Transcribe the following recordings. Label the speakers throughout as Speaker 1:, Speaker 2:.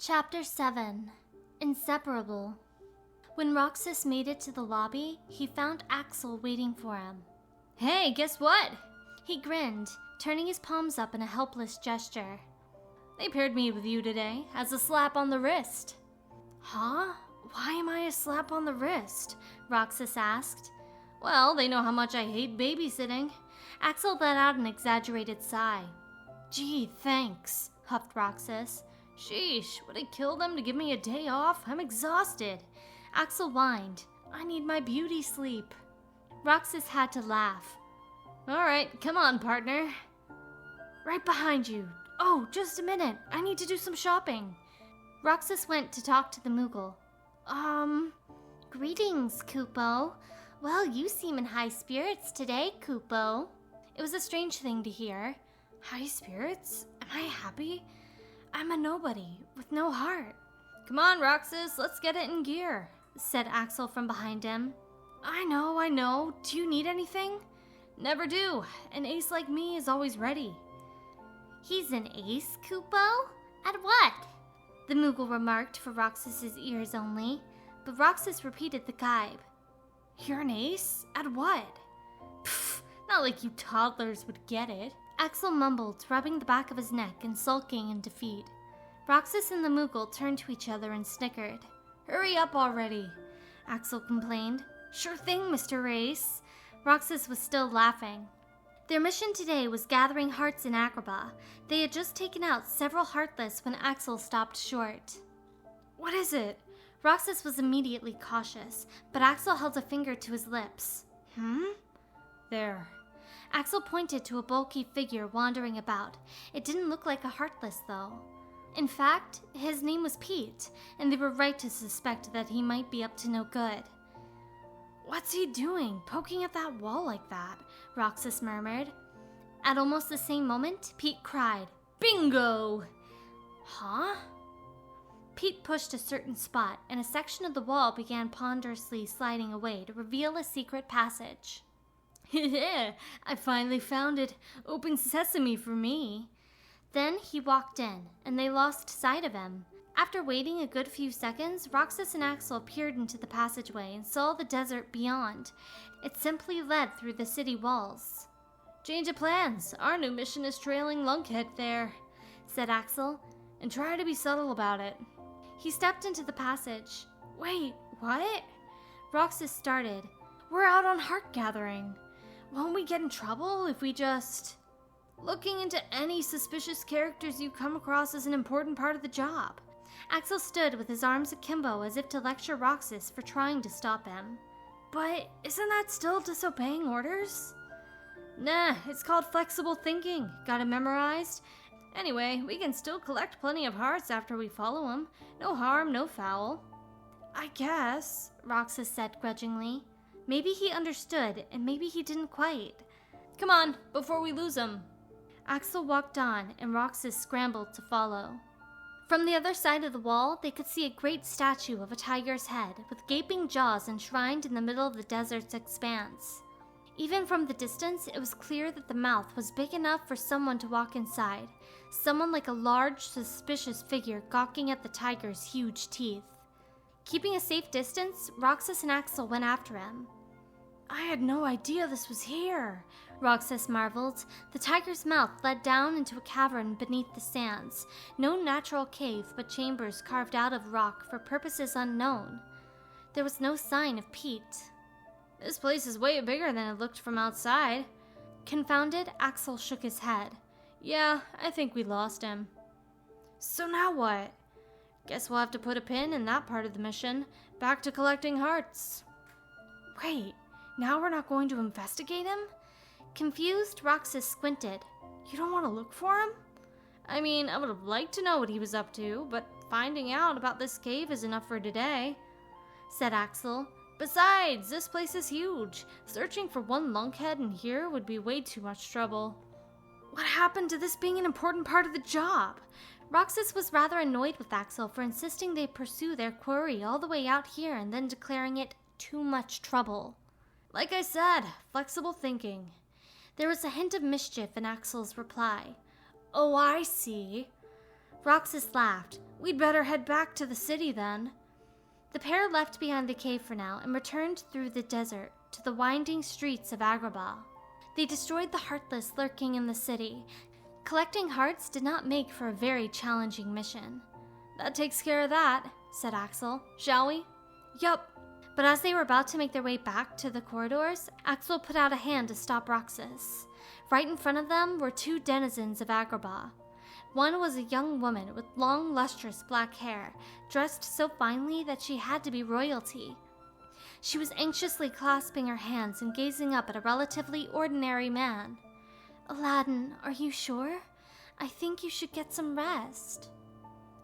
Speaker 1: Chapter 7. Inseparable. When Roxas made it to the lobby, he found Axel waiting for him.
Speaker 2: Hey, guess what?
Speaker 1: He grinned, turning his palms up in a helpless gesture.
Speaker 2: They paired me with you today as a slap on the wrist.
Speaker 1: Huh? Why am I a slap on the wrist? Roxas asked.
Speaker 2: Well, they know how much I hate babysitting.
Speaker 1: Axel let out an exaggerated sigh. Gee, thanks, huffed Roxas.
Speaker 2: Sheesh, would it kill them to give me a day off? I'm exhausted.
Speaker 1: Axel whined. I need my beauty sleep. Roxas had to laugh.
Speaker 2: All right, come on, partner.
Speaker 1: Right behind you. Oh, just a minute. I need to do some shopping. Roxas went to talk to the Moogle. Greetings, Kupo. Well, you seem in high spirits today, Kupo. It was a strange thing to hear. High spirits? Am I happy? I'm a nobody with no heart.
Speaker 2: Come on, Roxas, let's get it in gear,
Speaker 1: said Axel from behind him. I know. Do you need anything?
Speaker 2: Never do. An ace like me is always ready.
Speaker 1: He's an ace, Kupo? At what? The Moogle remarked for Roxas's ears only, but Roxas repeated the gibe. You're an ace? At what?
Speaker 2: Pfft, not like you toddlers would get it.
Speaker 1: Axel mumbled, rubbing the back of his neck and sulking in defeat. Roxas and the Moogle turned to each other and snickered.
Speaker 2: Hurry up already,
Speaker 1: Axel complained. Sure thing, Mr. Ace. Roxas was still laughing. Their mission today was gathering hearts in Agrabah. They had just taken out several heartless when Axel stopped short. What is it? Roxas was immediately cautious, but Axel held a finger to his lips.
Speaker 2: There.
Speaker 1: Axel pointed to a bulky figure wandering about. It didn't look like a heartless, though. In fact, his name was Pete, and they were right to suspect that he might be up to no good. What's he doing, poking at that wall like that? Roxas murmured. At almost the same moment, Pete cried, Bingo! Huh? Pete pushed a certain spot, and a section of the wall began ponderously sliding away to reveal a secret passage.
Speaker 2: I finally found it. Open sesame for me.
Speaker 1: Then he walked in, and they lost sight of him. After waiting a good few seconds, Roxas and Axel peered into the passageway and saw the desert beyond. It simply led through the city walls.
Speaker 2: Change of plans. Our new mission is trailing Lunkhead there,
Speaker 1: said Axel,
Speaker 2: and try to be subtle about it.
Speaker 1: He stepped into the passage. Wait, what? Roxas started. We're out on heart gathering. Won't we get in trouble if we just...
Speaker 2: Looking into any suspicious characters you come across is an important part of the job.
Speaker 1: Axel stood with his arms akimbo as if to lecture Roxas for trying to stop him. But isn't that still disobeying orders?
Speaker 2: Nah, it's called flexible thinking. Got it memorized? Anyway, we can still collect plenty of hearts after we follow them. No harm, no foul.
Speaker 1: I guess, Roxas said grudgingly. Maybe he understood, and maybe he didn't quite.
Speaker 2: Come on, before we lose him.
Speaker 1: Axel walked on, and Roxas scrambled to follow. From the other side of the wall, they could see a great statue of a tiger's head, with gaping jaws enshrined in the middle of the desert's expanse. Even from the distance, it was clear that the mouth was big enough for someone to walk inside, someone like a large, suspicious figure gawking at the tiger's huge teeth. Keeping a safe distance, Roxas and Axel went after him. I had no idea this was here, Roxas marveled. The tiger's mouth led down into a cavern beneath the sands, no natural cave but chambers carved out of rock for purposes unknown. There was no sign of Pete.
Speaker 2: This place is way bigger than it looked from outside.
Speaker 1: Confounded, Axel shook his head.
Speaker 2: Yeah, I think we lost him.
Speaker 1: So now what?
Speaker 2: Guess we'll have to put a pin in that part of the mission. Back to collecting hearts.
Speaker 1: Wait, now we're not going to investigate him? Confused, Roxas squinted. You don't want to look for him?
Speaker 2: I mean, I would have liked to know what he was up to, but finding out about this cave is enough for today,
Speaker 1: said Axel.
Speaker 2: Besides, this place is huge. Searching for one lunkhead in here would be way too much trouble.
Speaker 1: What happened to this being an important part of the job? Roxas was rather annoyed with Axel for insisting they pursue their quarry all the way out here and then declaring it too much trouble.
Speaker 2: Like I said, flexible thinking.
Speaker 1: There was a hint of mischief in Axel's reply. Oh, I see. Roxas laughed.
Speaker 2: we'd better head back to the city then.
Speaker 1: The pair left behind the cave for now and returned through the desert to the winding streets of Agrabah. They destroyed the Heartless lurking in the city. Collecting hearts did not make for a very challenging mission.
Speaker 2: That takes care of that, said Axel. Shall we?
Speaker 1: Yup. But as they were about to make their way back to the corridors, Axel put out a hand to stop Roxas. Right in front of them were two denizens of Agrabah. One was a young woman with long, lustrous black hair, dressed so finely that she had to be royalty. She was anxiously clasping her hands and gazing up at a relatively ordinary man. "Aladdin, are you sure? I think you should get some rest."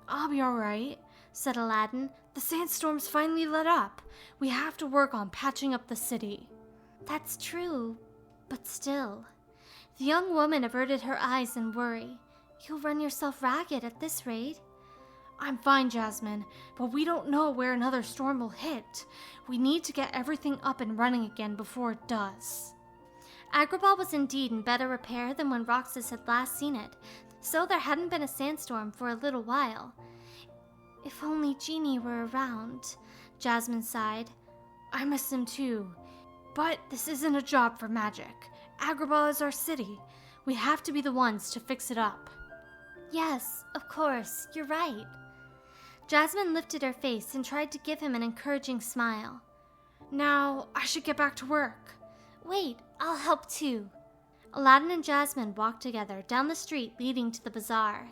Speaker 2: "I'll be alright," said Aladdin. "The sandstorm's finally let up. We have to work on patching up the city."
Speaker 1: "That's true, but still." The young woman averted her eyes in worry. "You'll run yourself ragged at this rate."
Speaker 2: "I'm fine, Jasmine, but we don't know where another storm will hit. We need to get everything up and running again before it does."
Speaker 1: Agrabah was indeed in better repair than when Roxas had last seen it, so there hadn't been a sandstorm for a little while. "If only Genie were around," Jasmine sighed.
Speaker 2: "I miss him too. But this isn't a job for magic. Agrabah is our city. We have to be the ones to fix it up."
Speaker 1: "Yes, of course, you're right." Jasmine lifted her face and tried to give him an encouraging smile.
Speaker 2: "Now, I should get back to work."
Speaker 1: "Wait, I'll help too." Aladdin and Jasmine walked together down the street leading to the bazaar.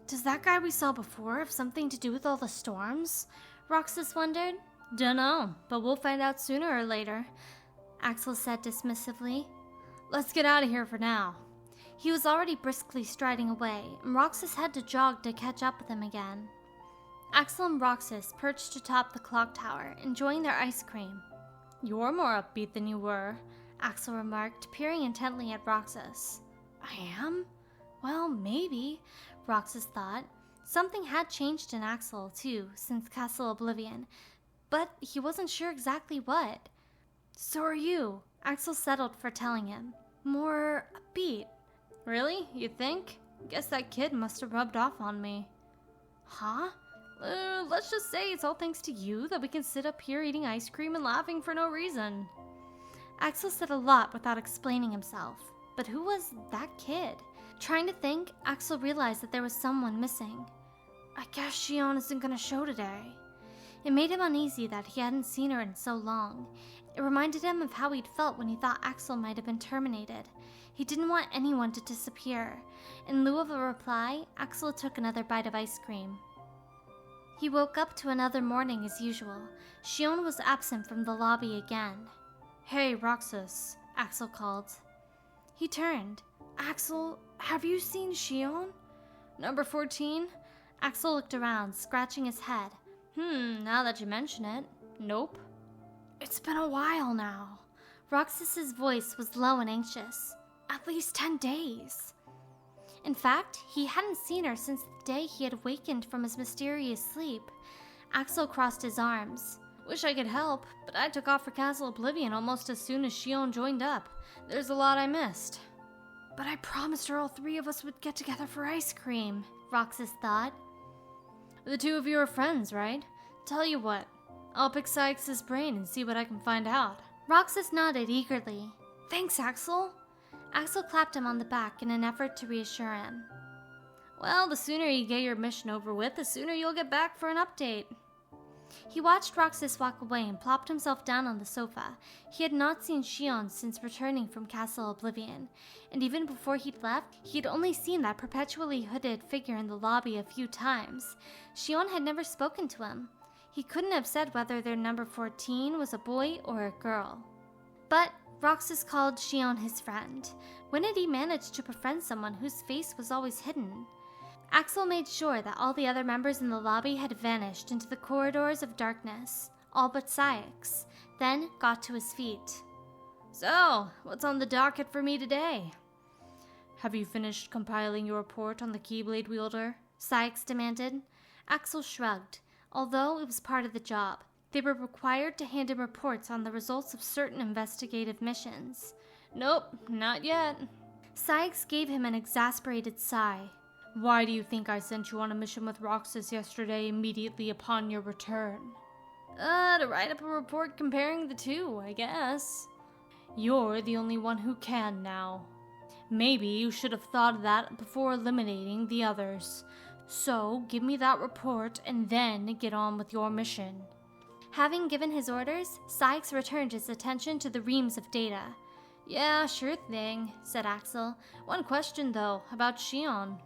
Speaker 2: "Does that guy we saw before have something to do with all the storms?"
Speaker 1: Roxas wondered.
Speaker 2: "Dunno, but we'll find out sooner or later,"
Speaker 1: Axel said dismissively.
Speaker 2: "Let's get out of here for now."
Speaker 1: He was already briskly striding away, and Roxas had to jog to catch up with him again. Axel and Roxas perched atop the clock tower, enjoying their ice cream.
Speaker 2: "You're more upbeat than you were,"
Speaker 1: Axel remarked, peering intently at Roxas.
Speaker 2: "I am?
Speaker 1: Well, maybe," Roxas thought. Something had changed in Axel, too, since Castle Oblivion, but he wasn't sure exactly what.
Speaker 2: "So are you,"
Speaker 1: Axel settled for telling him.
Speaker 2: "More upbeat." "Really? You think? Guess that kid must have rubbed off on me."
Speaker 1: "Huh?"
Speaker 2: Let's just say it's all thanks to you that we can sit up here eating ice cream and laughing for no reason."
Speaker 1: Axel said a lot without explaining himself. But who was that kid? Trying to think, Axel realized that there was someone missing.
Speaker 2: "I guess Shion isn't gonna show today."
Speaker 1: It made him uneasy that he hadn't seen her in so long. It reminded him of how he'd felt when he thought Axel might have been terminated. He didn't want anyone to disappear. In lieu of a reply, Axel took another bite of ice cream. He woke up to another morning as usual. Shion was absent from the lobby again.
Speaker 2: "Hey, Roxas,"
Speaker 1: Axel called.
Speaker 2: He turned. "Axel, have you seen Shion?"
Speaker 1: "Number 14? Axel looked around, scratching his head. Now that you mention it, nope."
Speaker 2: "It's been a while now."
Speaker 1: Roxas's voice was low and anxious.
Speaker 2: "At least 10 days.
Speaker 1: In fact, he hadn't seen her since the day he had awakened from his mysterious sleep. Axel crossed his arms.
Speaker 2: "Wish I could help, but I took off for Castle Oblivion almost as soon as Shion joined up. There's a lot I missed." "But I promised her all three of us would get together for ice cream,"
Speaker 1: Roxas thought.
Speaker 2: "The two of you are friends, right? Tell you what, I'll pick Sykes' brain and see what I can find out."
Speaker 1: Roxas nodded eagerly.
Speaker 2: "Thanks, Axel."
Speaker 1: Axel clapped him on the back in an effort to reassure him.
Speaker 2: "Well, the sooner you get your mission over with, the sooner you'll get back for an update."
Speaker 1: He watched Roxas walk away and plopped himself down on the sofa. He had not seen Shion since returning from Castle Oblivion, and even before he'd left, he'd only seen that perpetually hooded figure in the lobby a few times. Shion had never spoken to him. He couldn't have said whether their number 14 was a boy or a girl. But Roxas called Shion his friend. When had he managed to befriend someone whose face was always hidden? Axel made sure that all the other members in the lobby had vanished into the corridors of darkness, all but Sykes, then got to his feet.
Speaker 2: "So, what's on the docket for me today?" "Have you finished compiling your report on the Keyblade wielder?"
Speaker 1: Sykes demanded. Axel shrugged. Although it was part of the job, they were required to hand in reports on the results of certain investigative missions.
Speaker 2: "Nope, not yet."
Speaker 1: Sykes gave him an exasperated sigh.
Speaker 2: Why do you think I sent you on a mission with Roxas yesterday immediately upon your return? To write up a report comparing the two, I guess. You're the only one who can now. Maybe you should have thought of that before eliminating the others. So, give me that report and then get on with your mission.
Speaker 1: Having given his orders, Sykes returned his attention to the reams of data.
Speaker 2: Yeah, sure thing, said Axel. One question, though, about Shion.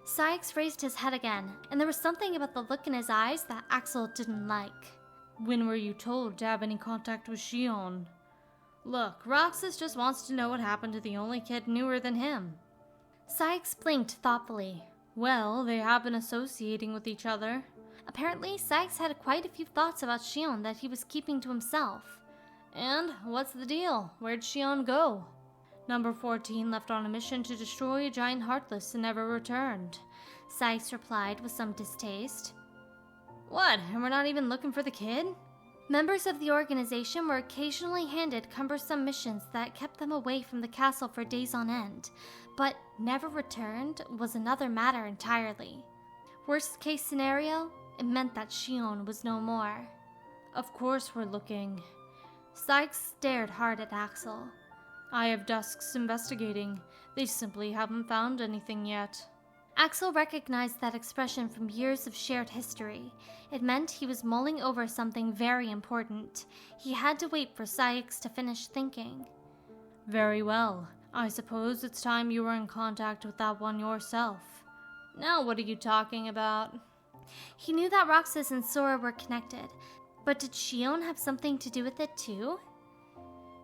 Speaker 1: Sykes raised his head again, and there was something about the look in his eyes that Axel didn't like.
Speaker 2: When were you told to have any contact with Shion? Look, Roxas just wants to know what happened to the only kid newer than him.
Speaker 1: Sykes blinked thoughtfully.
Speaker 2: Well, they have been associating with each other.
Speaker 1: Apparently, Sykes had quite a few thoughts about Shion that he was keeping to himself.
Speaker 2: And what's the deal? Where'd Shion go? Number 14 left on a mission to destroy a giant Heartless and never returned.
Speaker 1: Sykes replied with some distaste.
Speaker 2: What? And we're not even looking for the kid?
Speaker 1: Members of the organization were occasionally handed cumbersome missions that kept them away from the castle for days on end, but never returned was another matter entirely. Worst case scenario, it meant that Shion was no more.
Speaker 2: Of course we're looking.
Speaker 1: Sykes stared hard at Axel.
Speaker 2: I have Dusks investigating. They simply haven't found anything yet.
Speaker 1: Axel recognized that expression from years of shared history. It meant he was mulling over something very important. He had to wait for Sykes to finish thinking.
Speaker 2: Very well. I suppose it's time you were in contact with that one yourself. Now what are you talking about?
Speaker 1: He knew that Roxas and Sora were connected, but did Shion have something to do with it too?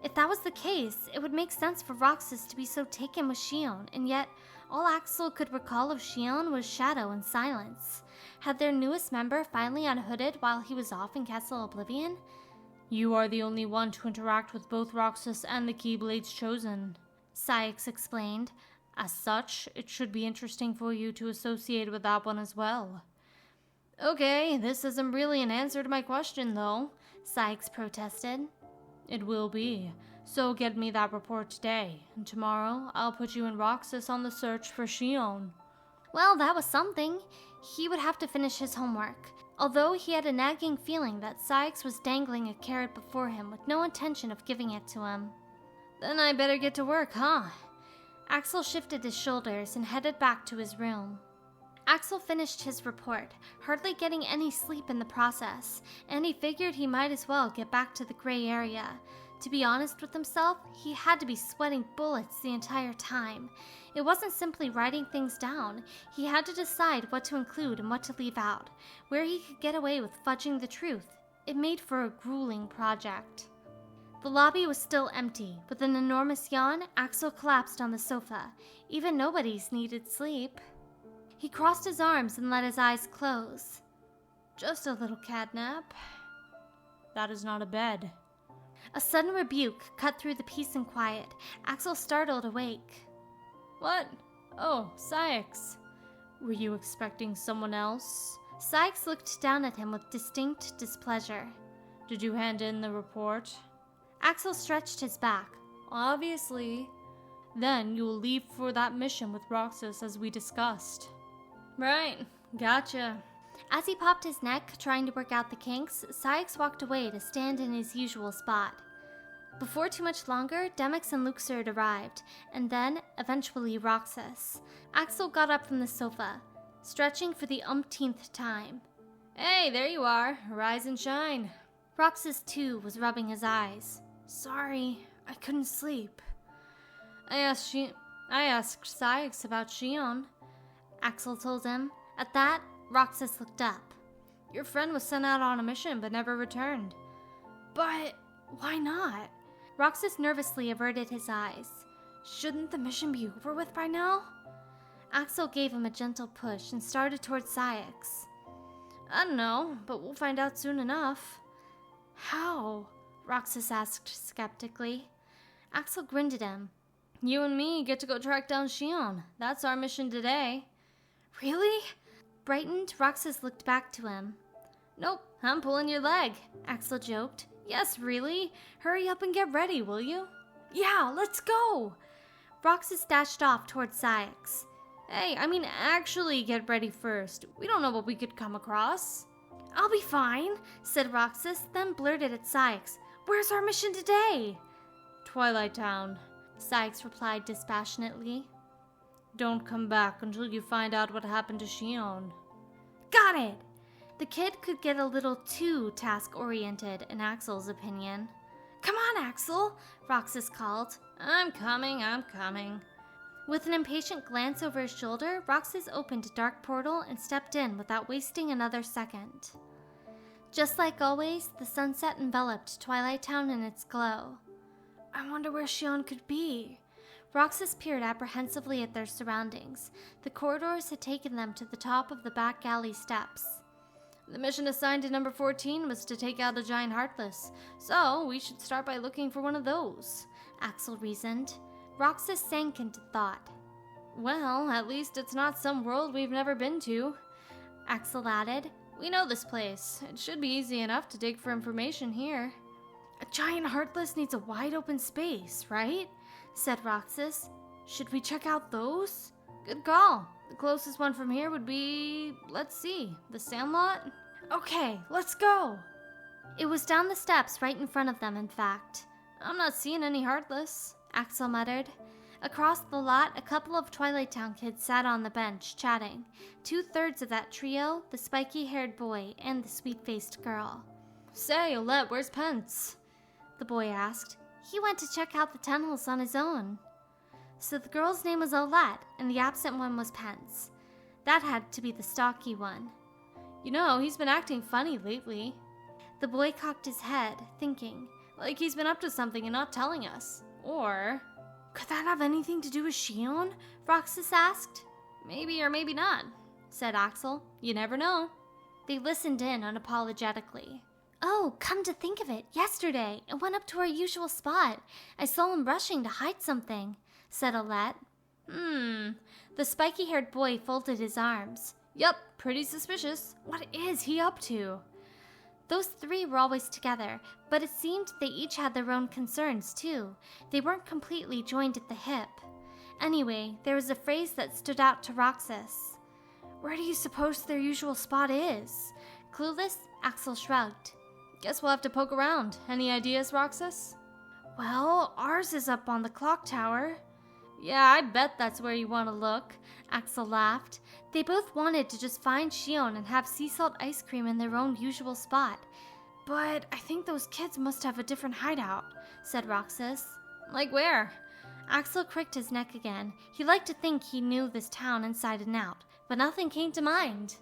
Speaker 1: If that was the case, it would make sense for Roxas to be so taken with Shion, and yet all Axel could recall of Shion was shadow and silence. Had their newest member finally unhooded while he was off in Castle Oblivion?
Speaker 2: You are the only one to interact with both Roxas and the Keyblades Chosen,
Speaker 1: Sykes explained.
Speaker 2: As such, it should be interesting for you to associate with that one as well. Okay, this isn't really an answer to my question, though,
Speaker 1: Sykes protested.
Speaker 2: It will be. So get me that report today, and tomorrow I'll put you and Roxas on the search for Shion.
Speaker 1: Well, that was something. He would have to finish his homework, although he had a nagging feeling that Sykes was dangling a carrot before him with no intention of giving it to him.
Speaker 2: Then I better get to work, huh?
Speaker 1: Axel shifted his shoulders and headed back to his room. Axel finished his report, hardly getting any sleep in the process, and he figured he might as well get back to the gray area. To be honest with himself, he had to be sweating bullets the entire time. It wasn't simply writing things down. He had to decide what to include and what to leave out, where he could get away with fudging the truth. It made for a grueling project. The lobby was still empty. With an enormous yawn, Axel collapsed on the sofa. Even nobodies needed sleep. He crossed his arms and let his eyes close.
Speaker 2: Just a little catnap. That is not a bed.
Speaker 1: A sudden rebuke cut through the peace and quiet. Axel startled awake.
Speaker 2: What? Oh, Sykes. Were you expecting someone else?
Speaker 1: Sykes looked down at him with distinct displeasure.
Speaker 2: Did you hand in the report?
Speaker 1: Axel stretched his back.
Speaker 2: Obviously. Then you will leave for that mission with Roxas as we discussed. Right, gotcha.
Speaker 1: As he popped his neck, trying to work out the kinks, Sykes walked away to stand in his usual spot. Before too much longer, Demyx and Luxord arrived, and then, eventually, Roxas. Axel got up from the sofa, stretching for the umpteenth time.
Speaker 2: Hey, there you are. Rise and shine.
Speaker 1: Roxas, too, was rubbing his eyes.
Speaker 2: Sorry, I couldn't sleep. I asked Sykes about Shion,
Speaker 1: Axel told him. At that, Roxas looked up.
Speaker 2: Your friend was sent out on a mission but never returned. But why not?
Speaker 1: Roxas nervously averted his eyes.
Speaker 2: Shouldn't the mission be over with by now?
Speaker 1: Axel gave him a gentle push and started towards Sykes.
Speaker 2: I don't know, but we'll find out soon enough.
Speaker 1: How? Roxas asked skeptically. Axel grinned at him.
Speaker 2: You and me get to go track down Shion. That's our mission today.
Speaker 1: Really? Brightened, Roxas looked back to him.
Speaker 2: Nope, I'm pulling your leg,
Speaker 1: Axel joked.
Speaker 2: Yes, really? Hurry up and get ready, will you?
Speaker 1: Yeah, let's go! Roxas dashed off towards Sykes.
Speaker 2: Hey, I mean actually get ready first. We don't know what we could come across.
Speaker 1: I'll be fine, said Roxas, then blurted at Sykes. Where's our mission today?
Speaker 2: Twilight Town,
Speaker 1: Sykes replied dispassionately.
Speaker 2: Don't come back until you find out what happened to Shion.
Speaker 1: Got it! The kid could get a little too task-oriented, in Axel's opinion. Come on, Axel, Roxas called.
Speaker 2: I'm coming.
Speaker 1: With an impatient glance over his shoulder, Roxas opened a dark portal and stepped in without wasting another second. Just like always, the sunset enveloped Twilight Town in its glow. I wonder where Shion could be. Roxas peered apprehensively at their surroundings. The corridors had taken them to the top of the back alley steps.
Speaker 2: The mission assigned to number 14 was to take out a giant Heartless, so we should start by looking for one of those,
Speaker 1: Axel reasoned. Roxas sank into thought.
Speaker 2: Well, at least it's not some world we've never been to,
Speaker 1: Axel added.
Speaker 2: We know this place. It should be easy enough to dig for information here.
Speaker 1: A giant Heartless needs a wide open space, right? Said Roxas. Should we check out those?
Speaker 2: Good call. The closest one from here would be, let's see, the Sandlot?
Speaker 1: Okay, let's go. It was down the steps right in front of them, in fact.
Speaker 2: I'm not seeing any Heartless,
Speaker 1: Axel muttered. Across the lot, a couple of Twilight Town kids sat on the bench, chatting. 2/3 of that trio, the spiky-haired boy and the sweet-faced girl.
Speaker 2: Say, Olette, where's Pence?
Speaker 1: The boy asked. He went to check out the tunnels on his own. So the girl's name was Olette, and the absent one was Pence. That had to be the stocky one.
Speaker 2: You know, he's been acting funny lately.
Speaker 1: The boy cocked his head, thinking.
Speaker 2: Like he's been up to something and not telling us. Or...
Speaker 1: Could that have anything to do with Shion? Roxas asked.
Speaker 2: Maybe or maybe not, said Axel. You never know.
Speaker 1: They listened in unapologetically. Oh, come to think of it, yesterday, I went up to our usual spot. I saw him rushing to hide something, said Olette. The spiky-haired boy folded his arms.
Speaker 2: Yup, pretty suspicious.
Speaker 1: What is he up to? Those three were always together, but it seemed they each had their own concerns, too. They weren't completely joined at the hip. Anyway, there was a phrase that stood out to Roxas. Where do you suppose their usual spot is? Clueless, Axel shrugged.
Speaker 2: Guess we'll have to poke around. Any ideas, Roxas?
Speaker 1: Well, ours is up on the clock tower.
Speaker 2: Yeah, I bet that's where you want to look,
Speaker 1: Axel laughed. They both wanted to just find Shion and have sea salt ice cream in their own usual spot. But I think those kids must have a different hideout, said Roxas.
Speaker 2: Like where?
Speaker 1: Axel cricked his neck again. He liked to think he knew this town inside and out, but nothing came to mind.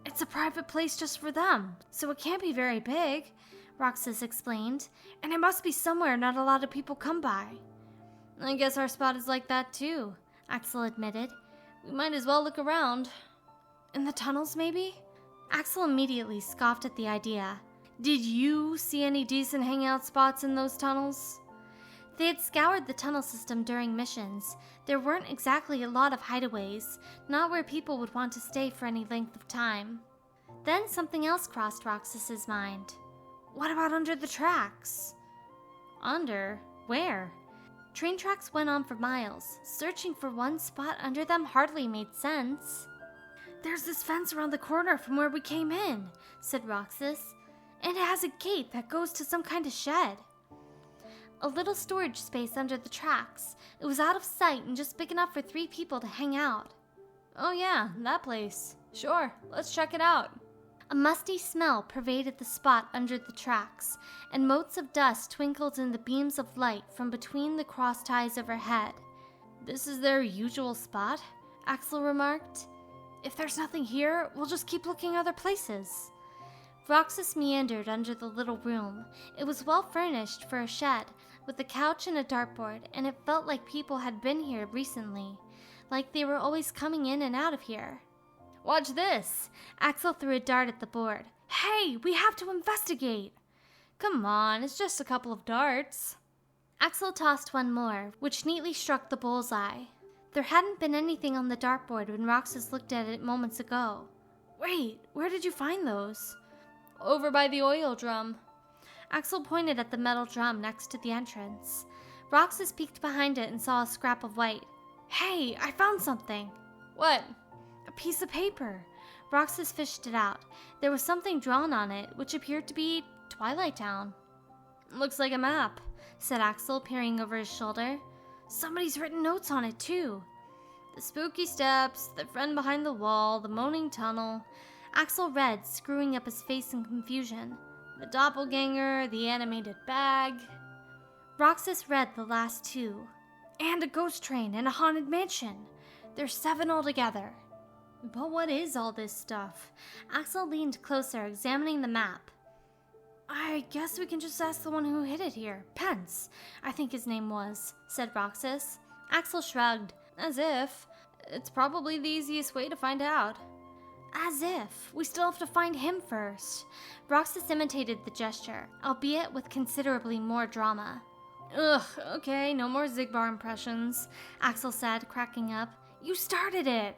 Speaker 1: It's a private place just for them, so it can't be very big, Roxas explained, and it must be somewhere not a lot of people come by.
Speaker 2: I guess our spot is like that too, Axel admitted. We might as well look around.
Speaker 1: In the tunnels, maybe? Axel immediately scoffed at the idea.
Speaker 2: Did you see any decent hangout spots in those tunnels?
Speaker 1: They had scoured the tunnel system during missions. There weren't exactly a lot of hideaways, not where people would want to stay for any length of time. Then something else crossed Roxas's mind. What about under the tracks?
Speaker 2: Under? Where?
Speaker 1: Train tracks went on for miles. Searching for one spot under them hardly made sense. There's this fence around the corner from where we came in, said Roxas, and it has a gate that goes to some kind of shed. A little storage space under the tracks. It was out of sight and just big enough for 3 people to hang out.
Speaker 2: Oh yeah, that place. Sure, let's check it out.
Speaker 1: A musty smell pervaded the spot under the tracks, and motes of dust twinkled in the beams of light from between the cross ties overhead.
Speaker 2: This is their usual spot,
Speaker 1: Axel remarked. If there's nothing here, we'll just keep looking other places. Roxas meandered under the little room. It was well furnished for a shed, with a couch and a dartboard, and it felt like people had been here recently, like they were always coming in and out of here.
Speaker 2: Watch this!
Speaker 1: Axel threw a dart at the board. Hey, we have to investigate!
Speaker 2: Come on, it's just a couple of darts.
Speaker 1: Axel tossed one more, which neatly struck the bullseye. There hadn't been anything on the dartboard when Roxas looked at it moments ago. Wait, where did you find those?
Speaker 2: Over by the oil drum.
Speaker 1: Axel pointed at the metal drum next to the entrance. Roxas peeked behind it and saw a scrap of white. Hey, I found something.
Speaker 2: What?
Speaker 1: A piece of paper. Roxas fished it out. There was something drawn on it, which appeared to be Twilight Town.
Speaker 2: Looks like a map,
Speaker 1: said Axel, peering over his shoulder. Somebody's written notes on it, too.
Speaker 2: The spooky steps, the friend behind the wall, the moaning tunnel.
Speaker 1: Axel read, screwing up his face in confusion.
Speaker 2: The doppelganger, the animated bag.
Speaker 1: Roxas read the last two. And a ghost train and a haunted mansion. There's 7 altogether.
Speaker 2: But what is all this stuff?
Speaker 1: Axel leaned closer, examining the map. I guess we can just ask the one who hid it here. Pence, I think his name was, said Roxas. Axel shrugged.
Speaker 2: As if. It's probably the easiest way to find out.
Speaker 1: As if. We still have to find him first. Roxas imitated the gesture, albeit with considerably more drama.
Speaker 2: Ugh, okay, no more Zigbar impressions,
Speaker 1: Axel said, cracking up. You started it!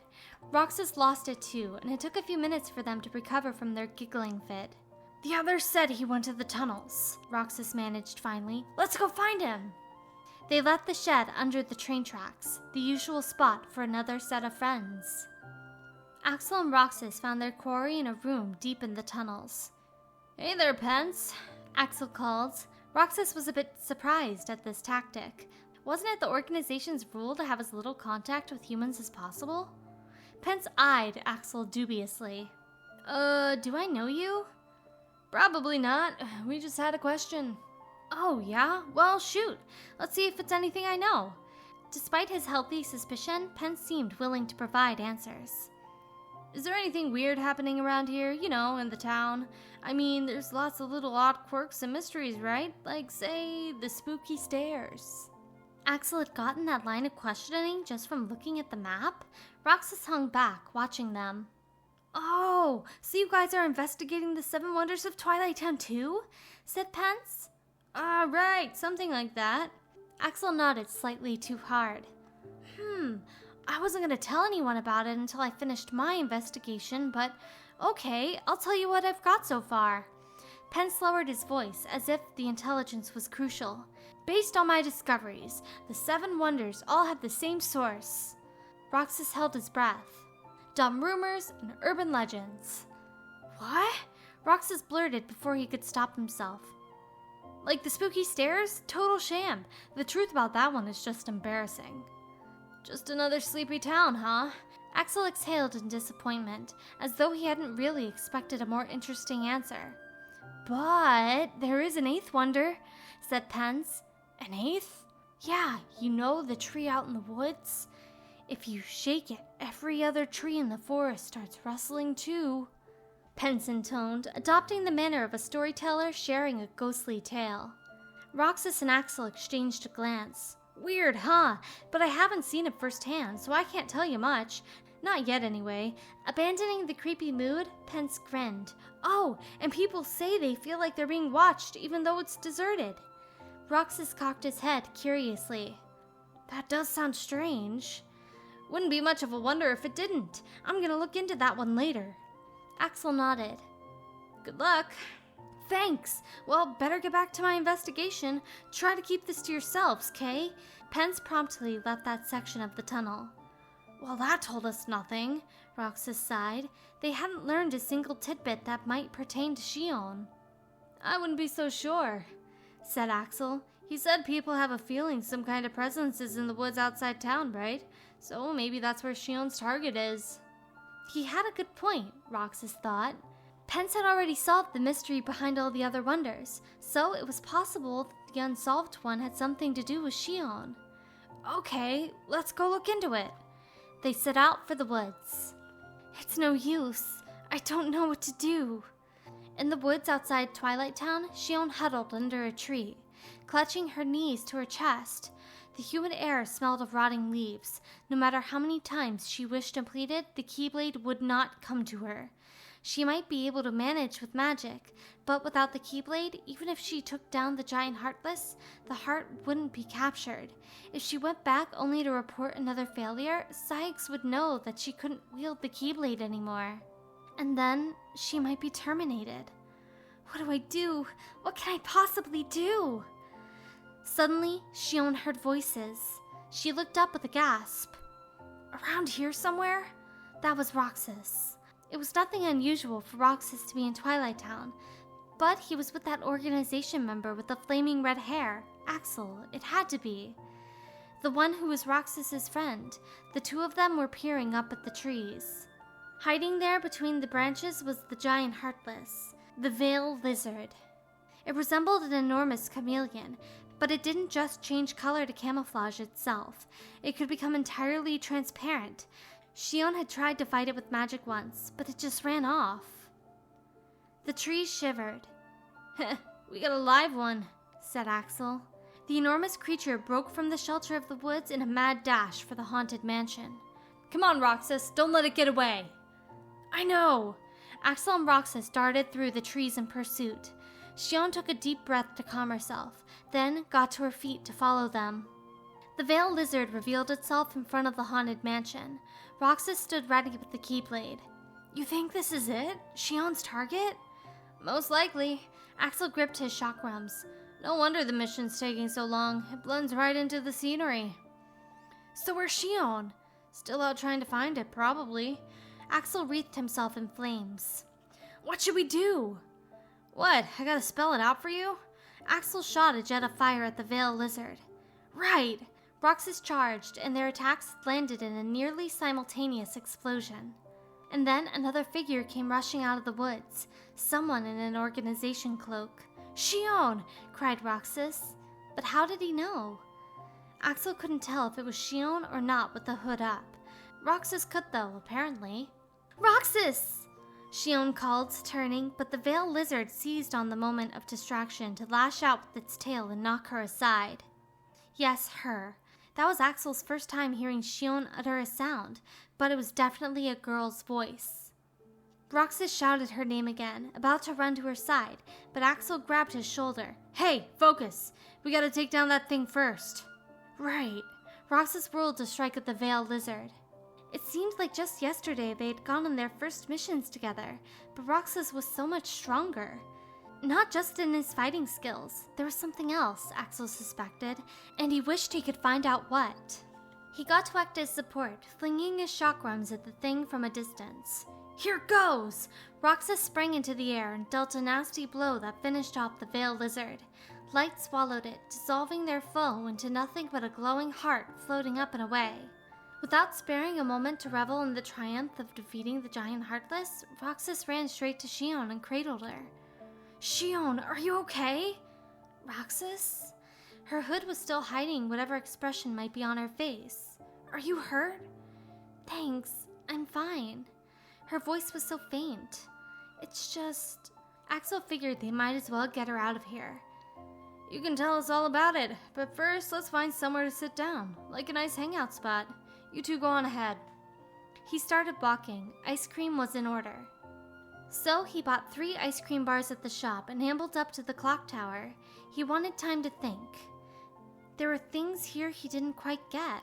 Speaker 1: Roxas lost it too, and it took a few minutes for them to recover from their giggling fit. The others said he went to the tunnels, Roxas managed finally. Let's go find him! They left the shed under the train tracks, the usual spot for another set of friends. Axel and Roxas found their quarry in a room deep in the tunnels.
Speaker 2: Hey there, Pence,
Speaker 1: Axel called. Roxas was a bit surprised at this tactic. Wasn't it the organization's rule to have as little contact with humans as possible? Pence eyed Axel dubiously. Do I know you?
Speaker 2: Probably not. We just had a question.
Speaker 1: Oh, yeah? Well, shoot. Let's see if it's anything I know. Despite his healthy suspicion, Pence seemed willing to provide answers.
Speaker 2: Is there anything weird happening around here, you know, in the town? I mean, there's lots of little odd quirks and mysteries, right? Like, say, the spooky stairs.
Speaker 1: Axel had gotten that line of questioning just from looking at the map. Roxas hung back, watching them. Oh, so you guys are investigating the 7 wonders of Twilight Town too? Said Pence.
Speaker 2: Right, something like that.
Speaker 1: Axel nodded slightly too hard. I wasn't going to tell anyone about it until I finished my investigation, but okay, I'll tell you what I've got so far. Pence lowered his voice as if the intelligence was crucial. Based on my discoveries, the 7 wonders all have the same source. Roxas held his breath. Dumb rumors and urban legends. What? Roxas blurted before he could stop himself. Like the spooky stairs? Total sham. The truth about that one is just embarrassing.
Speaker 2: Just another sleepy town, huh?
Speaker 1: Axel exhaled in disappointment, as though he hadn't really expected a more interesting answer. But there is an 8th wonder, said Pence. An 8th? Yeah, you know the tree out in the woods? If you shake it, every other tree in the forest starts rustling too. Pence intoned, adopting the manner of a storyteller sharing a ghostly tale. Roxas and Axel exchanged a glance. Weird, huh? But I haven't seen it firsthand, so I can't tell you much. Not yet, anyway. Abandoning the creepy mood, Pence grinned. Oh, and people say they feel like they're being watched, even though it's deserted. Roxas cocked his head curiously. That does sound strange.
Speaker 2: Wouldn't be much of a wonder if it didn't.
Speaker 1: I'm gonna look into that one later. Axel nodded.
Speaker 2: Good luck.
Speaker 1: Thanks. Well, better get back to my investigation. Try to keep this to yourselves, Kay? Pence promptly left that section of the tunnel. Well, that told us nothing, Roxas sighed. They hadn't learned a single tidbit that might pertain to Shion.
Speaker 2: I wouldn't be so sure, said Axel. He said people have a feeling some kind of presence is in the woods outside town, right? So maybe that's where Shion's target is.
Speaker 1: He had a good point, Roxas thought. Pence had already solved the mystery behind all the other wonders, so it was possible that the unsolved one had something to do with Shion. Okay, let's go look into it. They set out for the woods. It's no use. I don't know what to do. In the woods outside Twilight Town, Shion huddled under a tree, clutching her knees to her chest. The humid air smelled of rotting leaves. No matter how many times she wished and pleaded, the Keyblade would not come to her. She might be able to manage with magic, but without the Keyblade, even if she took down the giant Heartless, the heart wouldn't be captured. If she went back only to report another failure, Sykes would know that she couldn't wield the Keyblade anymore. And then she might be terminated. What do I do? What can I possibly do? Suddenly, Shion heard voices. She looked up with a gasp. Around here somewhere? That was Roxas. It was nothing unusual for Roxas to be in Twilight Town, but he was with that organization member with the flaming red hair, Axel. It had to be. The one who was Roxas's friend. The two of them were peering up at the trees. Hiding there between the branches was the giant Heartless, the veil lizard. It resembled an enormous chameleon, but it didn't just change color to camouflage itself. It could become entirely transparent. Shion had tried to fight it with magic once, but it just ran off. The trees shivered.
Speaker 2: We got a live one,
Speaker 1: said Axel. The enormous creature broke from the shelter of the woods in a mad dash for the haunted mansion.
Speaker 2: Come on, Roxas, don't let it get away.
Speaker 1: I know! Axel and Roxas darted through the trees in pursuit. Shion took a deep breath to calm herself, then got to her feet to follow them. The veil lizard revealed itself in front of the haunted mansion. Roxas stood ready with the keyblade. You think this is it? Shion's target?
Speaker 2: Most likely.
Speaker 1: Axel gripped his chakrams.
Speaker 2: No wonder the mission's taking so long. It blends right into the scenery.
Speaker 1: So where's Shion?
Speaker 2: Still out trying to find it, probably.
Speaker 1: Axel wreathed himself in flames. What should we do?
Speaker 2: What? I gotta spell it out for you?
Speaker 1: Axel shot a jet of fire at the veil lizard. Right! Roxas charged, and their attacks landed in a nearly simultaneous explosion. And then another figure came rushing out of the woods, someone in an organization cloak. Shion! Cried Roxas. But how did he know? Axel couldn't tell if it was Shion or not with the hood up. Roxas could though, apparently. Roxas! Shion called, turning, but the veil lizard seized on the moment of distraction to lash out with its tail and knock her aside. Yes, her. That was Axel's first time hearing Shion utter a sound, but it was definitely a girl's voice. Roxas shouted her name again, about to run to her side, but Axel grabbed his shoulder.
Speaker 2: Hey, focus! We gotta take down that thing first.
Speaker 1: Right. Roxas whirled to strike at the veil lizard. It seemed like just yesterday they had gone on their first missions together, but Roxas was so much stronger. Not just in his fighting skills, there was something else, Axel suspected, and he wished he could find out what. He got to act as support, flinging his chakrams at the thing from a distance. Here goes! Roxas sprang into the air and dealt a nasty blow that finished off the veil lizard. Light swallowed it, dissolving their foe into nothing but a glowing heart floating up and away. Without sparing a moment to revel in the triumph of defeating the giant Heartless, Roxas ran straight to Shion and cradled her. Shion, are you okay? Roxas? Her hood was still hiding whatever expression might be on her face. Are you hurt? Thanks, I'm fine. Her voice was so faint. It's just... Axel figured they might as well get her out of here.
Speaker 2: You can tell us all about it, but first let's find somewhere to sit down, like a nice hangout spot. You two go on ahead.
Speaker 1: He started walking. Ice cream was in order. So he bought 3 ice cream bars at the shop and ambled up to the clock tower. He wanted time to think. There were things here he didn't quite get.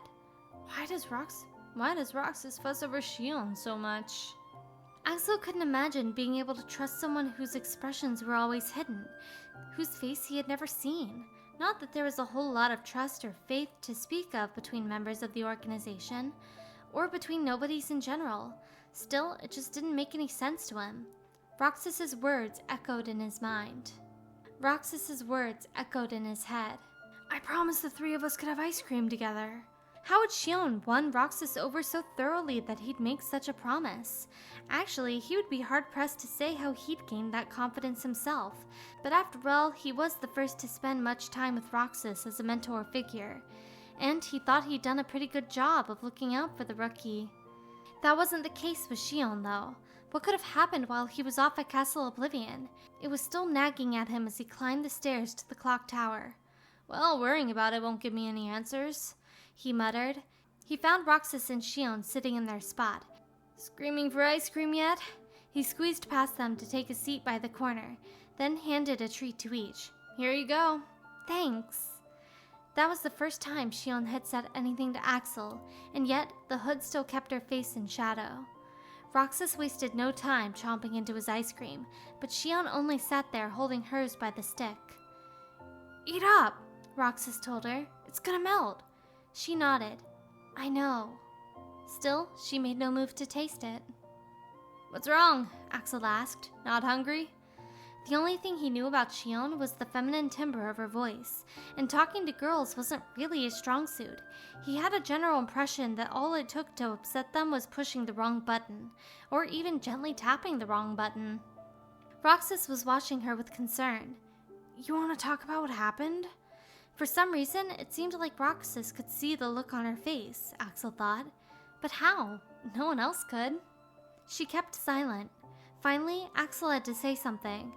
Speaker 2: Why does Roxas fuss over Shion so much?
Speaker 1: Axel couldn't imagine being able to trust someone whose expressions were always hidden, whose face he had never seen. Not that there was a whole lot of trust or faith to speak of between members of the organization, or between nobodies in general. Still, it just didn't make any sense to him. Roxas's words echoed in his mind. Roxas's words echoed in his head. I promised the 3 of us could have ice cream together. How had Shion won Roxas over so thoroughly that he'd make such a promise? Actually, he would be hard-pressed to say how he'd gained that confidence himself, but after all, he was the first to spend much time with Roxas as a mentor figure, and he thought he'd done a pretty good job of looking out for the rookie. That wasn't the case with Shion, though. What could have happened while he was off at Castle Oblivion? It was still nagging at him as he climbed the stairs to the clock tower.
Speaker 2: Well, worrying about it won't give me any answers,
Speaker 1: he muttered. He found Roxas and Shion sitting in their spot. Screaming for ice cream yet? He squeezed past them to take a seat by the corner, then handed a treat to each.
Speaker 2: Here you go.
Speaker 1: Thanks. That was the first time Shion had said anything to Axel, and yet the hood still kept her face in shadow. Roxas wasted no time chomping into his ice cream, but Shion only sat there holding hers by the stick. Eat up, Roxas told her. It's gonna melt. She nodded. I know. Still, she made no move to taste it.
Speaker 2: "What's wrong?" Axel asked. "Not hungry?"
Speaker 1: The only thing he knew about Shion was the feminine timbre of her voice, and talking to girls wasn't really his strong suit. He had a general impression that all it took to upset them was pushing the wrong button, or even gently tapping the wrong button. Roxas was watching her with concern.
Speaker 2: "You want to talk about what happened?"
Speaker 1: For some reason, it seemed like Roxas could see the look on her face, Axel thought. But how? No one else could. She kept silent. Finally, Axel had to say something.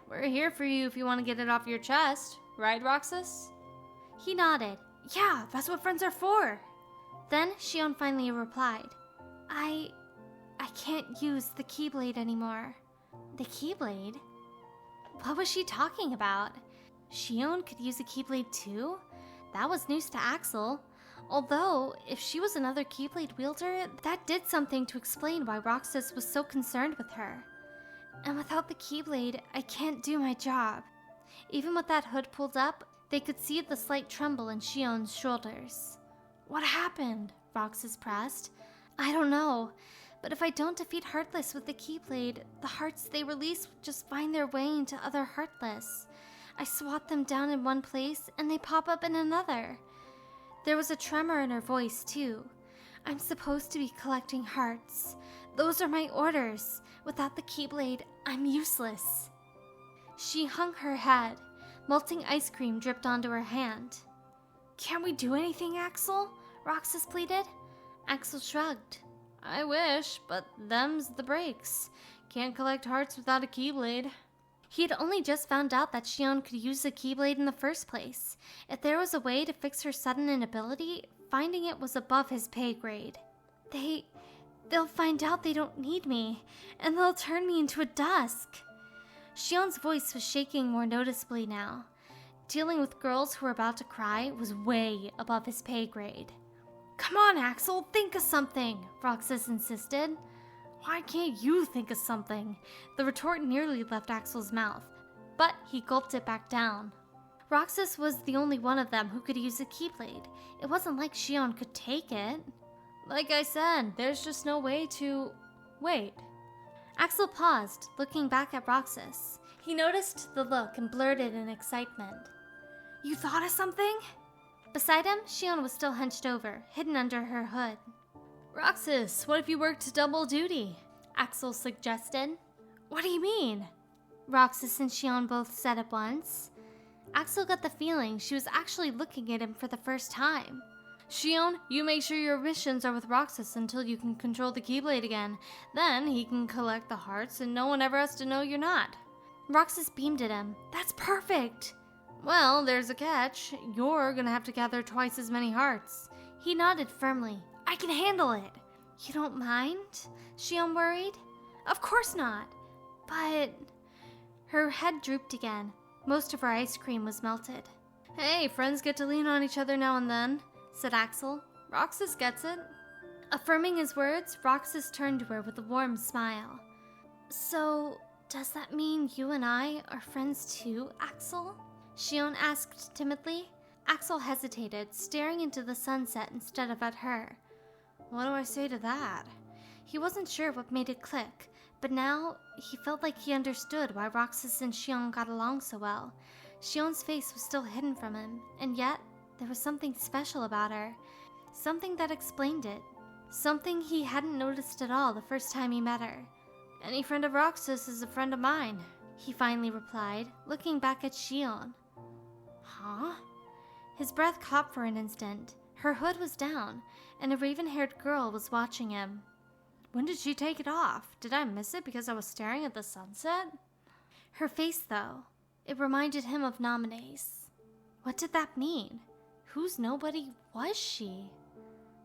Speaker 2: "We're here for you if you want to get it off your chest, right, Roxas?"
Speaker 1: He nodded.
Speaker 2: "Yeah, that's what friends are for."
Speaker 1: Then Shion finally replied, I can't use the Keyblade anymore." The Keyblade? What was she talking about? Shion could use a Keyblade too? That was news to Axel. Although, if she was another Keyblade wielder, that did something to explain why Roxas was so concerned with her. And without the Keyblade, I can't do my job. Even with that hood pulled up, they could see the slight tremble in Shion's shoulders.
Speaker 2: "What happened?"
Speaker 1: Roxas pressed. I don't know, but if I don't defeat Heartless with the Keyblade, the hearts they release will just find their way into other Heartless. I swat them down in one place, and they pop up in another. There was a tremor in her voice, too. I'm supposed to be collecting hearts. Those are my orders. Without the Keyblade, I'm useless. She hung her head. Melting ice cream dripped onto her hand.
Speaker 2: "Can't we do anything, Axel?"
Speaker 1: Roxas pleaded. Axel shrugged.
Speaker 2: "I wish, but them's the breaks. Can't collect hearts without a Keyblade."
Speaker 1: He had only just found out that Shion could use the Keyblade in the first place. If there was a way to fix her sudden inability, finding it was above his pay grade. They'll find out they don't need me, and they'll turn me into a dusk. Shion's voice was shaking more noticeably now. Dealing with girls who were about to cry was way above his pay grade.
Speaker 2: "Come on, Axel, think of something,"
Speaker 1: Roxas insisted.
Speaker 2: "Why can't you think of something?"
Speaker 1: The retort nearly left Axel's mouth, but he gulped it back down. Roxas was the only one of them who could use a Keyblade. It wasn't like Shion could take it.
Speaker 2: "Like I said, there's just no way to... Wait."
Speaker 1: Axel paused, looking back at Roxas. He noticed the look and blurted in excitement.
Speaker 2: "You thought of something?"
Speaker 1: Beside him, Shion was still hunched over, hidden under her hood.
Speaker 2: "Roxas, what if you worked double duty?"
Speaker 1: Axel suggested.
Speaker 2: "What do you mean?"
Speaker 1: Roxas and Shion both said at once. Axel got the feeling she was actually looking at him for the first time.
Speaker 2: "Shion, you make sure your missions are with Roxas until you can control the Keyblade again. Then he can collect the hearts and no one ever has to know you're not."
Speaker 1: Roxas beamed at him.
Speaker 2: "That's perfect!" "Well, there's a catch. You're gonna have to gather twice as many hearts."
Speaker 1: He nodded firmly.
Speaker 2: "I can handle it."
Speaker 1: "You don't mind?" Shion worried.
Speaker 2: "Of course not."
Speaker 1: "But..." Her head drooped again. Most of her ice cream was melted.
Speaker 2: "Hey, friends get to lean on each other now and then," said Axel. "Roxas gets it."
Speaker 1: Affirming his words, Roxas turned to her with a warm smile. "So, does that mean you and I are friends too, Axel?" Shion asked timidly. Axel hesitated, staring into the sunset instead of at her.
Speaker 2: What do I say to that?
Speaker 1: He wasn't sure what made it click, but now he felt like he understood why Roxas and Shion got along so well. Shion's face was still hidden from him, and yet there was something special about her. Something that explained it. Something he hadn't noticed at all the first time he met her.
Speaker 2: "Any friend of Roxas is a friend of mine,"
Speaker 1: he finally replied, looking back at Shion.
Speaker 2: "Huh?"
Speaker 1: His breath caught for an instant. Her hood was down, and a raven-haired girl was watching him.
Speaker 2: "When did she take it off? Did I miss it because I was staring at the sunset?"
Speaker 1: Her face, though, it reminded him of Naminé's. What did that mean? Whose nobody was she?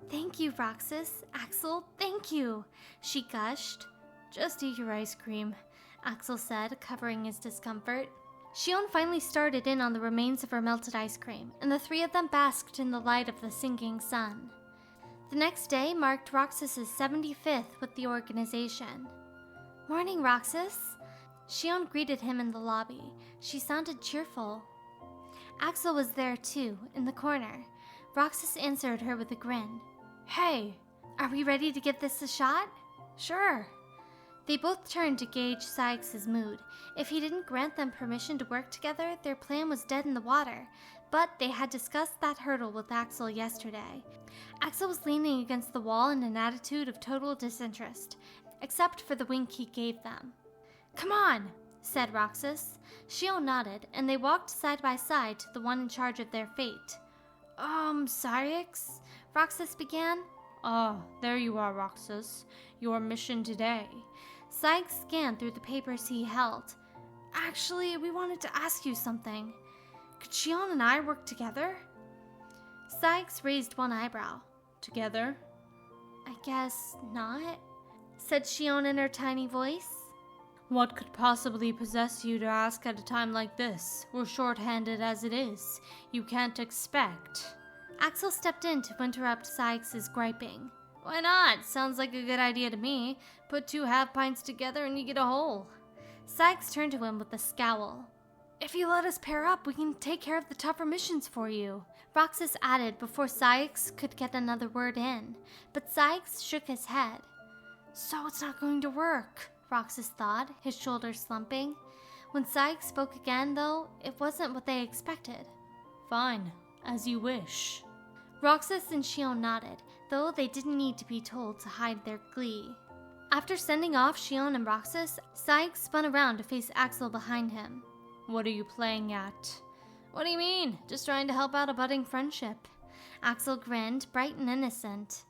Speaker 1: "Thank you, Roxas. Axel, thank you," she gushed.
Speaker 2: "Just eat your ice cream,"
Speaker 1: Axel said, covering his discomfort. Shion finally started in on the remains of her melted ice cream, and the three of them basked in the light of the sinking sun. The next day marked Roxas's 75th with the organization. "Morning, Roxas." Shion greeted him in the lobby. She sounded cheerful. Axel was there too, in the corner. Roxas answered her with a grin.
Speaker 2: "Hey,
Speaker 1: Are we ready to give this a shot? Sure. They both turned to gauge Sykes' mood. If he didn't grant them permission to work together, their plan was dead in the water. But they had discussed that hurdle with Axel yesterday. Axel was leaning against the wall in an attitude of total disinterest, except for the wink he gave them. Come on, said Roxas. Shion nodded, and they walked side by side to the one in charge of their fate. Cyrix? Roxas began.
Speaker 2: Oh, there you are, Roxas. Your mission today.
Speaker 1: Sykes scanned through the papers he held. Actually, we wanted to ask you something. Could Shion and I work together? Sykes raised one eyebrow.
Speaker 2: Together?
Speaker 1: I guess not, said Shion in her tiny voice.
Speaker 2: What could possibly possess you to ask at a time like this? We're short-handed as it is. You can't expect.
Speaker 1: Axel stepped in to interrupt Sykes' griping. Why not? Sounds like a good idea to me. Put 2 half-pints together and you get a whole. Sykes turned to him with a scowl. If you let us pair up, we can take care of the tougher missions for you, Roxas added before Sykes could get another word in. But Sykes shook his head. So it's not going to work, Roxas thought, his shoulders slumping. When Sykes spoke again, though, it wasn't what they expected.
Speaker 2: Fine, as you wish.
Speaker 1: Roxas and Shion nodded, though they didn't need to be told to hide their glee. After sending off Shion and Roxas, Sykes spun around to face Axel behind him.
Speaker 2: What are you playing at?
Speaker 1: What do you mean? Just trying to help out a budding friendship. Axel grinned, bright and innocent.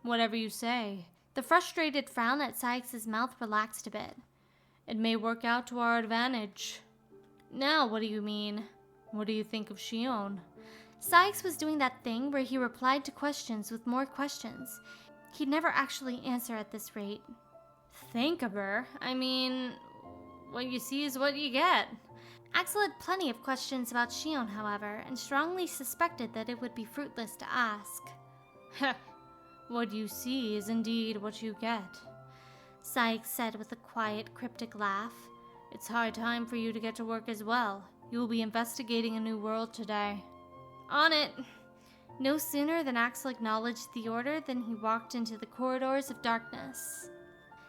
Speaker 2: Whatever you say.
Speaker 1: The frustrated frown at Sykes' mouth relaxed a bit.
Speaker 2: It may work out to our advantage. Now, what do you mean? What do you think of Shion?
Speaker 1: Sykes was doing that thing where he replied to questions with more questions. He'd never actually answer at this rate.
Speaker 2: Think of her? I mean, what you see is what you get.
Speaker 1: Axel had plenty of questions about Shion, however, and strongly suspected that it would be fruitless to ask.
Speaker 2: What you see is indeed what you get,
Speaker 1: Sykes said with a quiet, cryptic laugh.
Speaker 2: It's high time for you to get to work as well. You will be investigating a new world today.
Speaker 1: On it! No sooner than Axel acknowledged the order than he walked into the corridors of darkness.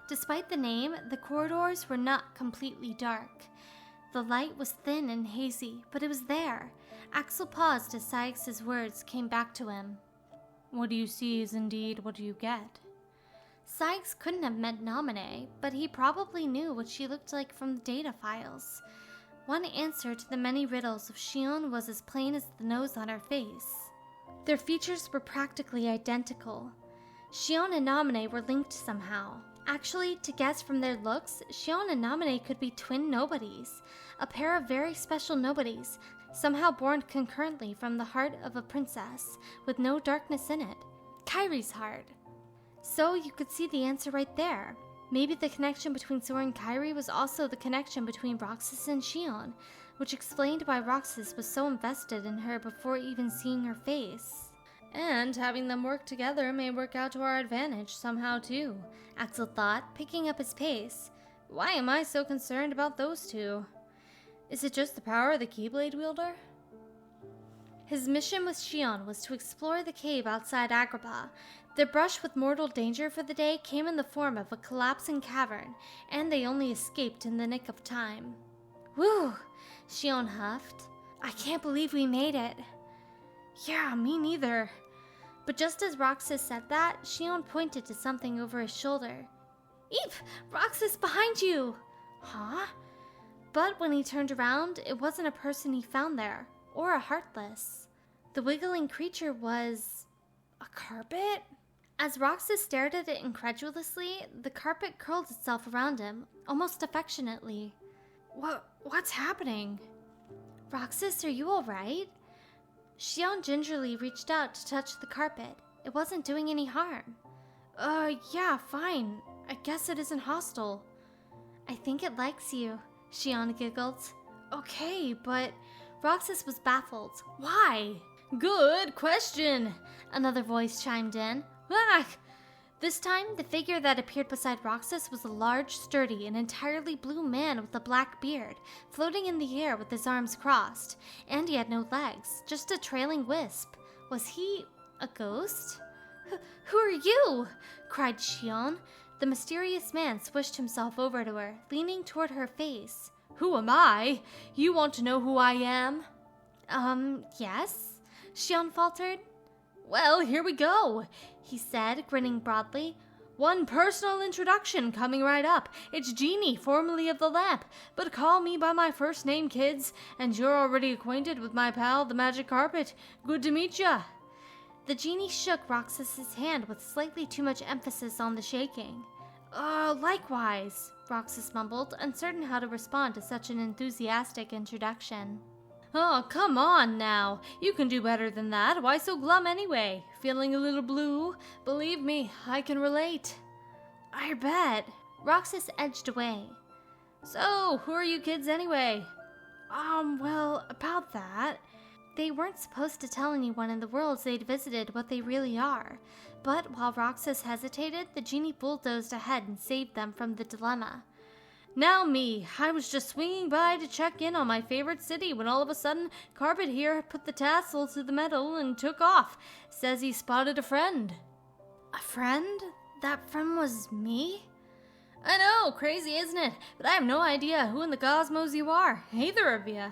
Speaker 1: Despite the name, the corridors were not completely dark. The light was thin and hazy, but it was there. Axel paused as Sykes' words came back to him.
Speaker 2: What you see is indeed what you get.
Speaker 1: Sykes couldn't have met Naminé, but he probably knew what she looked like from the data files. One answer to the many riddles of Shion was as plain as the nose on her face. Their features were practically identical. Shion and Naminé were linked somehow. Actually, to guess from their looks, Shion and Naminé could be twin nobodies, a pair of very special nobodies, somehow born concurrently from the heart of a princess, with no darkness in it. Kairi's heart. So you could see the answer right there. Maybe the connection between Sora and Kairi was also the connection between Roxas and Shion, which explained why Roxas was so invested in her before even seeing her face.
Speaker 2: And having them work together may work out to our advantage somehow too,
Speaker 1: Axel thought, picking up his pace.
Speaker 2: Why am I so concerned about those two? Is it just the power of the Keyblade wielder?
Speaker 1: His mission with Shion was to explore the cave outside Agrabah. Their brush with mortal danger for the day came in the form of a collapsing cavern, and they only escaped in the nick of time. Whew, Shion huffed. I can't believe we made it.
Speaker 2: Yeah, me neither.
Speaker 1: But just as Roxas said that, Shion pointed to something over his shoulder. Eep! Roxas, behind you!
Speaker 2: Huh?
Speaker 1: But when he turned around, it wasn't a person he found there, or a Heartless. The wiggling creature was a carpet? As Roxas stared at it incredulously, the carpet curled itself around him, almost affectionately.
Speaker 2: What's happening?
Speaker 1: Roxas, are you alright? Shion gingerly reached out to touch the carpet. It wasn't doing any harm.
Speaker 2: Yeah, fine. I guess it isn't hostile.
Speaker 1: I think it likes you, Shion giggled.
Speaker 2: Okay, but
Speaker 1: Roxas was baffled. Why?
Speaker 2: Good question,
Speaker 1: another voice chimed in. Ah! This time, the figure that appeared beside Roxas was a large, sturdy, and entirely blue man with a black beard, floating in the air with his arms crossed. And he had no legs, just a trailing wisp. Was he a ghost? Who are you? Cried Shion. The mysterious man swished himself over to her, leaning toward her face.
Speaker 2: Who am I? You want to know who I am?
Speaker 1: Yes? Shion faltered.
Speaker 2: Well, here we go, he said, grinning broadly. One personal introduction coming right up. It's Jeannie, formerly of the Lamp, but call me by my first name, kids, and you're already acquainted with my pal, the Magic Carpet. Good to meet ya.
Speaker 1: The genie shook Roxas's hand with slightly too much emphasis on the shaking. Likewise, Roxas mumbled, uncertain how to respond to such an enthusiastic introduction.
Speaker 2: Oh, come on now. You can do better than that. Why so glum anyway? Feeling a little blue? Believe me, I can relate.
Speaker 1: I bet. Roxas edged away.
Speaker 2: So, who are you kids anyway?
Speaker 1: Well, about that. They weren't supposed to tell anyone in the worlds they'd visited what they really are. But while Roxas hesitated, the genie bulldozed ahead and saved them from the dilemma.
Speaker 2: Now me, I was just swinging by to check in on my favorite city when all of a sudden Carpet here put the tassel to the metal and took off. Says he spotted a friend.
Speaker 1: A friend? That friend was me?
Speaker 2: I know, crazy isn't it? But I have no idea who in the cosmos you are, either of you.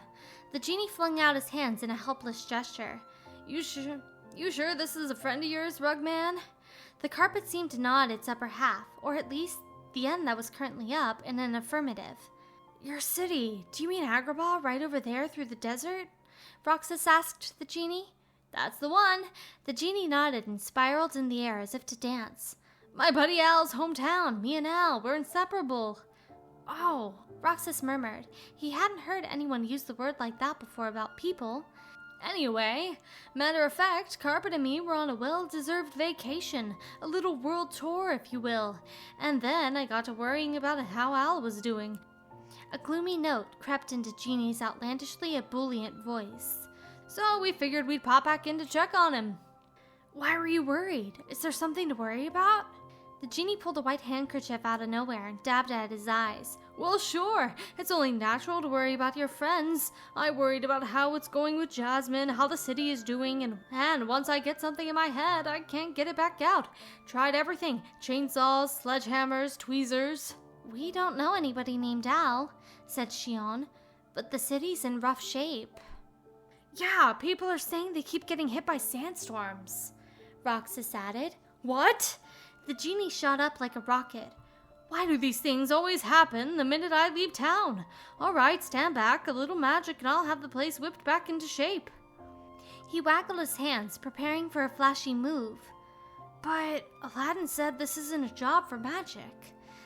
Speaker 1: The genie flung out his hands in a helpless gesture.
Speaker 2: You sure this is a friend of yours, Rugman?
Speaker 1: The carpet seemed to nod its upper half, or at least the end that was currently up, in an affirmative.
Speaker 2: Your city, do you mean Agrabah, right over there through the desert?
Speaker 1: Roxas asked the genie.
Speaker 2: That's the one.
Speaker 1: The genie nodded and spiraled in the air as if to dance.
Speaker 2: My buddy Al's hometown. Me and Al, we're inseparable.
Speaker 1: Oh, Roxas murmured. He hadn't heard anyone use the word like that before about people.
Speaker 2: Anyway, matter of fact, Carpet and me were on a well-deserved vacation, a little world tour, if you will, and then I got to worrying about how Al was doing.
Speaker 1: A gloomy note crept into Jeannie's outlandishly ebullient voice.
Speaker 2: So we figured we'd pop back in to check on him.
Speaker 1: Why were you worried? Is there something to worry about? The genie pulled a white handkerchief out of nowhere and dabbed at his eyes.
Speaker 2: Well, sure. It's only natural to worry about your friends. I worried about how it's going with Jasmine, how the city is doing, and once I get something in my head, I can't get it back out. Tried everything. Chainsaws, sledgehammers, tweezers.
Speaker 1: We don't know anybody named Al, said Shion, but the city's in rough shape.
Speaker 2: Yeah, people are saying they keep getting hit by sandstorms,
Speaker 1: Roxas added.
Speaker 2: What?
Speaker 1: The genie shot up like a rocket.
Speaker 2: Why do these things always happen the minute I leave town? All right, stand back, a little magic, and I'll have the place whipped back into shape.
Speaker 1: He waggled his hands, preparing for a flashy move.
Speaker 2: But Aladdin said this isn't a job for magic,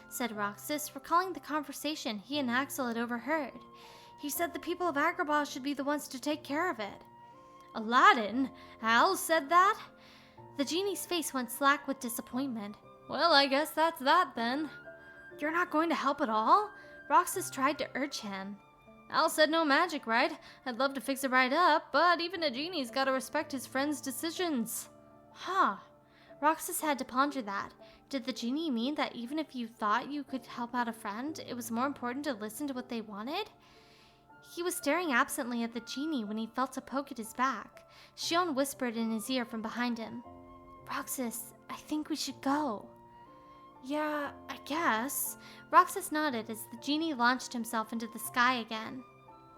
Speaker 1: said Roxas, recalling the conversation he and Axel had overheard.
Speaker 2: He said the people of Agrabah should be the ones to take care of it. Aladdin? Al said that?
Speaker 1: The genie's face went slack with disappointment.
Speaker 2: Well, I guess that's that then.
Speaker 1: You're not going to help at all? Roxas tried to urge him.
Speaker 2: Al said no magic, right? I'd love to fix it right up, but even a genie's gotta respect his friend's decisions.
Speaker 1: Huh. Roxas had to ponder that. Did the genie mean that even if you thought you could help out a friend, it was more important to listen to what they wanted? He was staring absently at the genie when he felt a poke at his back. Shion whispered in his ear from behind him. Roxas, I think we should go.
Speaker 2: Yeah, I guess.
Speaker 1: Roxas nodded as the genie launched himself into the sky again.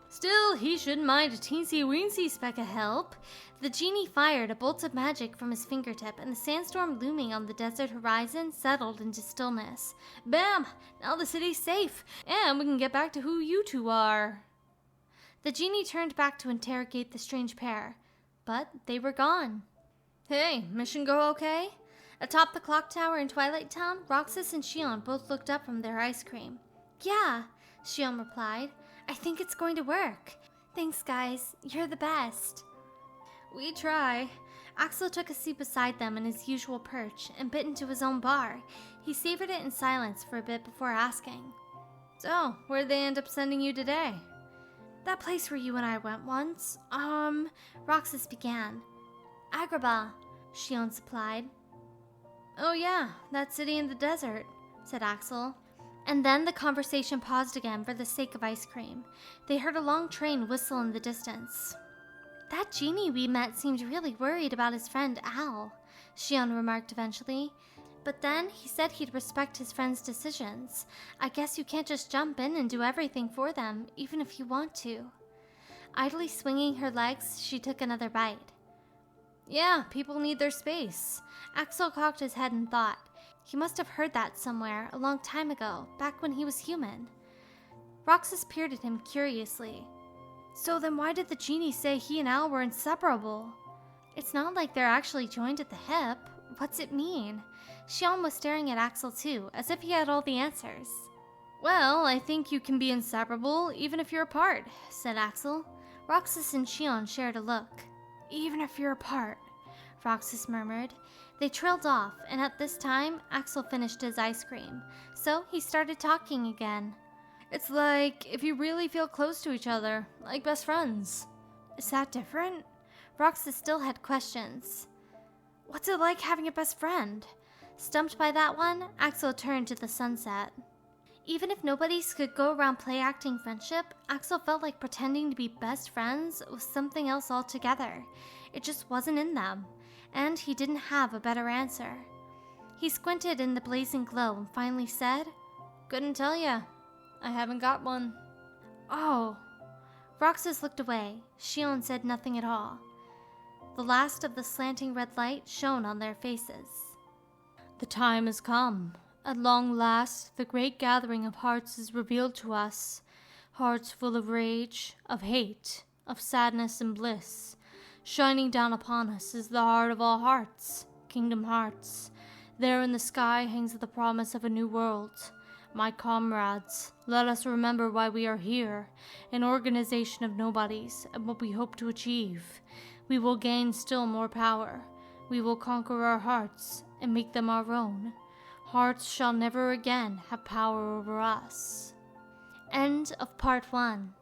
Speaker 2: Still, he shouldn't mind a teensy-weensy speck of help.
Speaker 1: The genie fired a bolt of magic from his fingertip, and the sandstorm looming on the desert horizon settled into stillness.
Speaker 2: Bam! Now the city's safe, and we can get back to who you two are.
Speaker 1: The genie turned back to interrogate the strange pair, but they were gone.
Speaker 2: Hey, mission go okay?
Speaker 1: Atop the clock tower in Twilight Town, Roxas and Shion both looked up from their ice cream. Yeah, Shion replied. I think it's going to work. Thanks, guys. You're the best.
Speaker 2: We try.
Speaker 1: Axel took a seat beside them in his usual perch and bit into his own bar. He savored it in silence for a bit before asking.
Speaker 2: So, where'd they end up sending you today?
Speaker 1: That place where you and I went once. Roxas began. Agrabah, Shion supplied.
Speaker 2: Oh yeah, that city in the desert, said Axel.
Speaker 1: And then the conversation paused again for the sake of ice cream. They heard a long train whistle in the distance. That genie we met seemed really worried about his friend Al, Shion remarked eventually. But then he said he'd respect his friend's decisions. I guess you can't just jump in and do everything for them, even if you want to. Idly swinging her legs, she took another bite. Yeah, people need their space. Axel cocked his head in thought. He must have heard that somewhere, a long time ago, back when he was human. Roxas peered at him curiously. So then why did the genie say he and Al were inseparable? It's not like they're actually joined at the hip. What's it mean? Shion was staring at Axel too, as if he had all the answers. Well, I think you can be inseparable even if you're apart, said Axel. Roxas and Shion shared a look. Even if you're apart, Roxas murmured. They trailed off, and at this time, Axel finished his ice cream, so he started talking again. It's like if you really feel close to each other, like best friends. Is that different? Roxas still had questions. What's it like having a best friend? Stumped by that one, Axel turned to the sunset. Even if nobody could go around play-acting friendship, Axel felt like pretending to be best friends was something else altogether. It just wasn't in them, and he didn't have a better answer. He squinted in the blazing glow and finally said, Couldn't tell ya. I haven't got one. Oh. Roxas looked away. Shion said nothing at all. The last of the slanting red light shone on their faces. The time has come. At long last, the great gathering of hearts is revealed to us. Hearts full of rage, of hate, of sadness and bliss. Shining down upon us is the heart of all hearts, Kingdom Hearts. There in the sky hangs the promise of a new world. My comrades, let us remember why we are here, an organization of nobodies, and what we hope to achieve. We will gain still more power. We will conquer our hearts and make them our own. Hearts shall never again have power over us. End of part 1.